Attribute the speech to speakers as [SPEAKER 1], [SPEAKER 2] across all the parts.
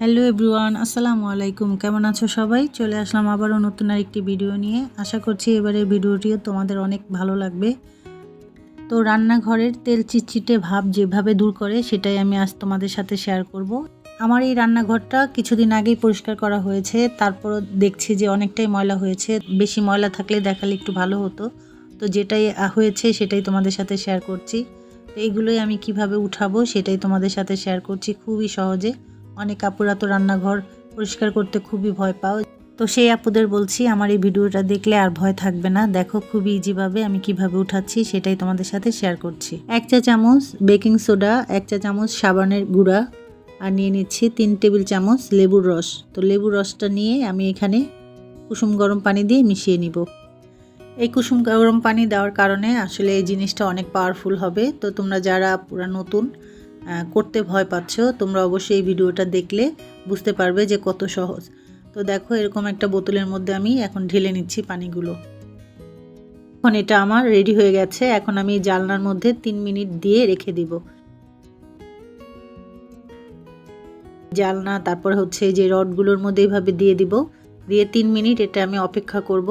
[SPEAKER 1] Hello everyone, আসসালামু আলাইকুম। কেমন আছো সবাই? চলে আসলাম আবারও নতুন আরেকটি ভিডিও নিয়ে। আশা করছি এবারের ভিডিওটিও তোমাদের অনেক ভালো লাগবে। তো রান্নাঘরের তেল চিটচিটে ভাব যেভাবে দূর করে সেটাই আমি আজ তোমাদের সাথে শেয়ার করব। আমার এই রান্নাঘরটা কিছুদিন আগেই পরিষ্কার করা হয়েছে, তারপরও দেখছি যে অনেকটাই ময়লা হয়েছে। বেশি ময়লা থাকলে দেখালে একটু ভালো হতো। তো যেটাই হয়েছে সেটাই তোমাদের সাথে শেয়ার করছি। তো এইগুলোই আমি কিভাবে উঠাবো সেটাই তোমাদের সাথে শেয়ার করছি খুবই সহজে। অনেক আপুরা তো রান্নাঘর পরিষ্কার করতে খুবই ভয় পাও। তো সেই আপুদের বলছি, আমার এই ভিডিওটা দেখলে আর ভয় থাকবে না। দেখো খুবই ইজিভাবে আমি কিভাবে উঠাচ্ছি সেটাই তোমাদের সাথে শেয়ার করছি। 1 চা চামচ বেকিং সোডা, 1 চা চামচ সাবানের গুঁড়া, আর নিয়ে নিচ্ছি 3 টেবিল চামচ লেবুর রস। তো লেবুর রসটা নিয়ে আমি এখানে কুসুম গরম পানি দিয়ে মিশিয়ে নিব। এই কুসুম গরম পানি দেওয়ার কারণে আসলে এই জিনিসটা অনেক পাওয়ারফুল হবে। তো তোমরা যারা পুরা নতুন করতে ভয় পাচ্ছ, তোমরা অবশ্যই এই ভিডিওটা দেখলে বুঝতে পারবে যে কত সহজ। তো দেখো এরকম একটা বোতলের মধ্যে আমি এখন ঢেলে নিচ্ছি পানিগুলো। এখন এটা আমার রেডি হয়ে গেছে। এখন আমি জালনার মধ্যে 3 মিনিট দিয়ে রেখে দিব। জালনা তারপর হচ্ছে যে রডগুলোর মধ্যে এইভাবে দিয়ে দিব, দিয়ে 3 মিনিট এটা আমি অপেক্ষা করব।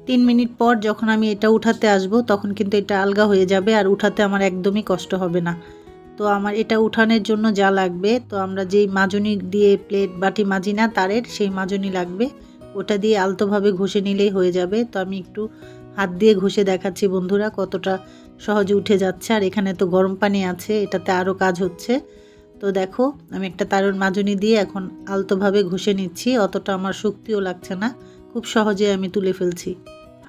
[SPEAKER 1] 3 মিনিট পর যখন আমি এটা উঠাতে আসব তখন কিন্তু এটা আলগা হয়ে যাবে আর উঠাতে আমার একদমই কষ্ট হবে না। তো আমার এটা উঠানোর জন্য যা লাগবে, তো আমরা যেই মাজনি দিয়ে প্লেট বাটি মাজি না তারের, সেই মাজনি লাগবে। ওটা দিয়ে আলতোভাবে ঘষে নিলেই হয়ে যাবে। তো আমি একটু হাত দিয়ে ঘষে দেখাচ্ছি বন্ধুরা কতটা সহজে উঠে যাচ্ছে। আর এখানে তো গরম পানি আছে, এটাতে আরও কাজ হচ্ছে। তো দেখো আমি একটা তারের মাজনি দিয়ে এখন আলতোভাবে ঘষে নিচ্ছি, অতটা আমার শক্তিও লাগছে না, খুব সহজে আমি তুলে ফেলছি।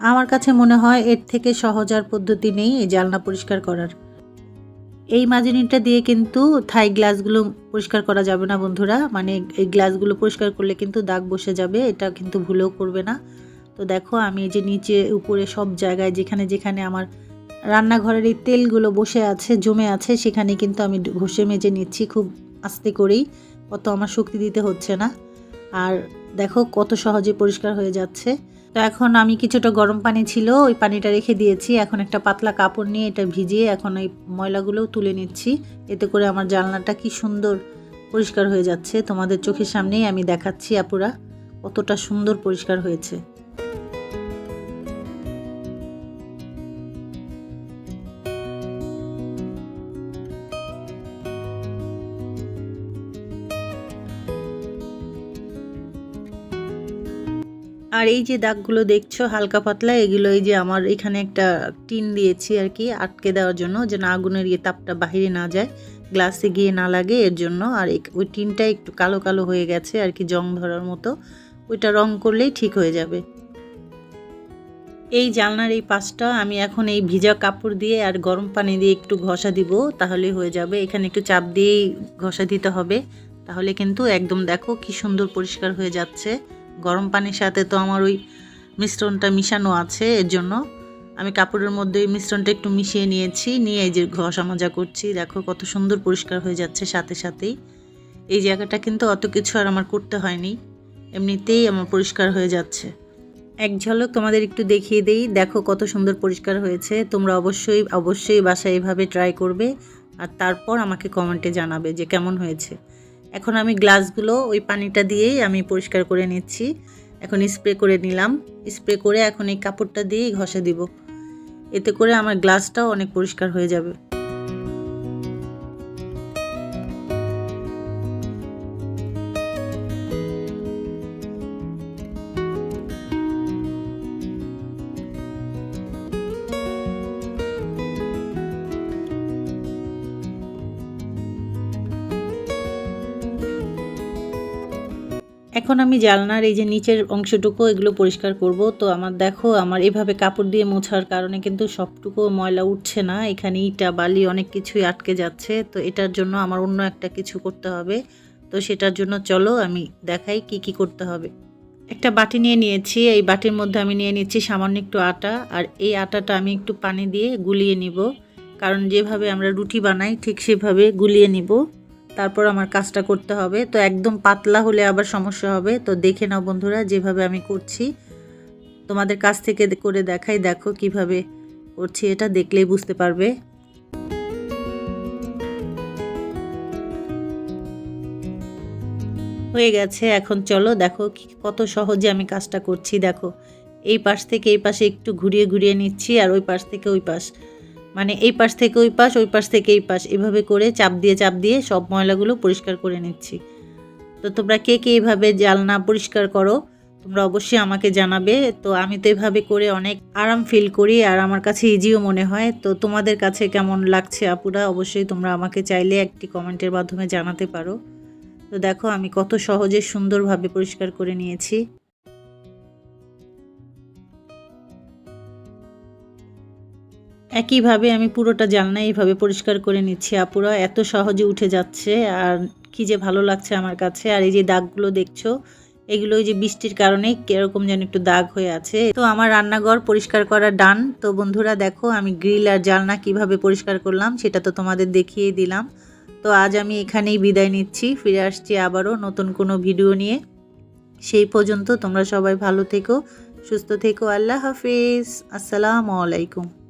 [SPEAKER 1] আমার কাছে মনে হয় এর থেকে সহজ আর পদ্ধতি নেই এই জালনা পরিষ্কার করার। এই মাজনিটা দিয়ে কিন্তু থাই গ্লাসগুলো পরিষ্কার করা যাবে না বন্ধুরা, মানে এই গ্লাসগুলো পরিষ্কার করলে কিন্তু দাগ বসে যাবে, এটা কিন্তু ভুলেও করবে না। তো দেখো আমি এই যে নিচে উপরে সব জায়গায় যেখানে যেখানে আমার রান্নাঘরের এই তেলগুলো বসে আছে জমে আছে সেখানে কিন্তু আমি ঘষে মেজে নিচ্ছি খুব আস্তে করেই, কত আমার শক্তি দিতে হচ্ছে না। আর দেখো কত সহজে পরিষ্কার হয়ে যাচ্ছে। তো এখন আমি কিছুটা গরম পানি ছিল ওই পানিটা রেখে দিয়েছি, এখন একটা পাতলা কাপড় নিয়ে এটা ভিজিয়ে এখন এই ময়লাগুলোও তুলে নিচ্ছি। এতে করে আমার জানলাটা কি সুন্দর পরিষ্কার হয়ে যাচ্ছে, তোমাদের চোখের সামনেই আমি দেখাচ্ছি আপুরা কতটা সুন্দর পরিষ্কার হয়েছে। আর এই যে দাগগুলো দেখছো হালকা পাতলা, এগুলো এই যে আমার এখানে একটা টিন দিয়েছি আর কি আটকে দেওয়ার জন্য, যেন আগুনের তাপটা বাহিরে না যায়, গ্লাসে গিয়ে না লাগে এর জন্য। আর ওই টিনটা একটু কালো কালো হয়ে গেছে আর কি, জং ধরার মতো, ওইটা রং করলেই ঠিক হয়ে যাবে। এই জানলার এই পাশটা আমি এখন এই ভিজা কাপড় দিয়ে আর গরম পানি দিয়ে একটু ঘষা দিব, তাহলে হয়ে যাবে। এখানে একটু চাপ দিয়েই ঘষা দিতে হবে, তাহলে কিন্তু একদম দেখো কি সুন্দর পরিষ্কার হয়ে যাচ্ছে। গরম পানির সাথে তো আমার ওই মিশ্রণটা মিশানো আছে, এর জন্য আমি কাপড়ের মধ্যে ওই মিশ্রণটা একটু মিশিয়ে নিয়েছি, নিয়ে এই যে ঘষা মাজা করছি। দেখো কত সুন্দর পরিষ্কার হয়ে যাচ্ছে সাথে সাথেই। এই জায়গাটা কিন্তু অত কিছু আর আমার করতে হয়নি, এমনিতেই আমার পরিষ্কার হয়ে যাচ্ছে। এক ঝলক তোমাদের একটু দেখিয়ে দেই, দেখো কত সুন্দর পরিষ্কার হয়েছে। তোমরা অবশ্যই অবশ্যই বাসায় এভাবে ট্রাই করবে আর তারপর আমাকে কমেন্টে জানাবে যে কেমন হয়েছে। এখন আমি গ্লাসগুলো ওই পানিটা দিয়েই আমি পরিষ্কার করে নিচ্ছি। এখন স্প্রে করে নিলাম, স্প্রে করে এখন এই কাপড়টা দিয়েই ঘষে দিব, এতে করে আমার গ্লাসটাও অনেক পরিষ্কার হয়ে যাবে। এখন আমি জানলার এই যে নিচের অংশটুকু এগুলো পরিষ্কার করব। তো আমার দেখো আমার এভাবে কাপড় দিয়ে মোছার কারণে কিন্তু সবটুকু ময়লা উঠছে না, এখানে ইটা বালি অনেক কিছুই আটকে যাচ্ছে। তো এটার জন্য আমার অন্য একটা কিছু করতে হবে। তো সেটার জন্য চলো আমি দেখাই কি কি করতে হবে। একটা বাটি নিয়ে নিয়েছি, এই বাটির মধ্যে আমি নিয়ে নিচ্ছি সামান্য একটু আটা, আর এই আটাটা আমি একটু পানি দিয়ে গুলিয়ে নিব, কারণ যেভাবে আমরা রুটি বানাই ঠিক সেভাবে গুলিয়ে নিব, তারপর আমার কাজটা করতে হবে। তো একদম পাতলা হলে আবার সমস্যা হবে, তো দেখে নাও বন্ধুরা যেভাবে আমি করছি, তোমাদের কাছ থেকে করে দেখাই, দেখো কিভাবে করছি, এটা দেখলেই বুঝতে পারবে। হয়ে গেছে। এখন চলো দেখো কত সহজে আমি কাজটা করছি। দেখো এই পাশ থেকে এই পাশে একটু ঘুরিয়ে ঘুরিয়ে নিচ্ছি, আর ওই পাশ থেকে ওই পাশ, মানে এই পাশ থেকে ওই পাশ, ওই পাশ থেকে এই পাশ, এভাবে করে চাপ দিয়ে সব ময়লাগুলো পরিষ্কার করে নিচ্ছি। তো তোমরা কে কে এইভাবে জানলা পরিষ্কার করো তোমরা অবশ্যই আমাকে জানাবে। তো আমি তো এভাবে করে অনেক আরাম ফিল করি, আর আমার কাছে ইজিও মনে হয়। তো তোমাদের কাছে কেমন লাগছে আপুরা, অবশ্যই তোমরা আমাকে চাইলে একটি কমেন্টের মাধ্যমে জানাতে পারো। তো দেখো আমি কত সহজে সুন্দরভাবে পরিষ্কার করে নিয়েছি। একইভাবে আমি পুরোটা জানলা এইভাবে পরিষ্কার করে নিচ্ছি আপুরা, এত সহজে উঠে যাচ্ছে আর কি যে ভালো লাগছে আমার কাছে। আর এই যে দাগগুলো দেখছো, এগুলো ওই যে বৃষ্টির কারণে কিরকম যেন একটু দাগ হয়ে আছে। তো আমার রান্নাঘর পরিষ্কার করা ডান। তো বন্ধুরা দেখো আমি গ্রিল আর জানলা কিভাবে পরিষ্কার করলাম সেটা তো তোমাদের দেখিয়ে দিলাম। তো আজ আমি এখানেই বিদায় নিচ্ছি, ফিরে আসছি আবারও নতুন কোনো ভিডিও নিয়ে। সেই পর্যন্ত তোমরা সবাই ভালো থেকো, সুস্থ থেকো। আল্লাহ হাফিজ, আসসালামু আলাইকুম।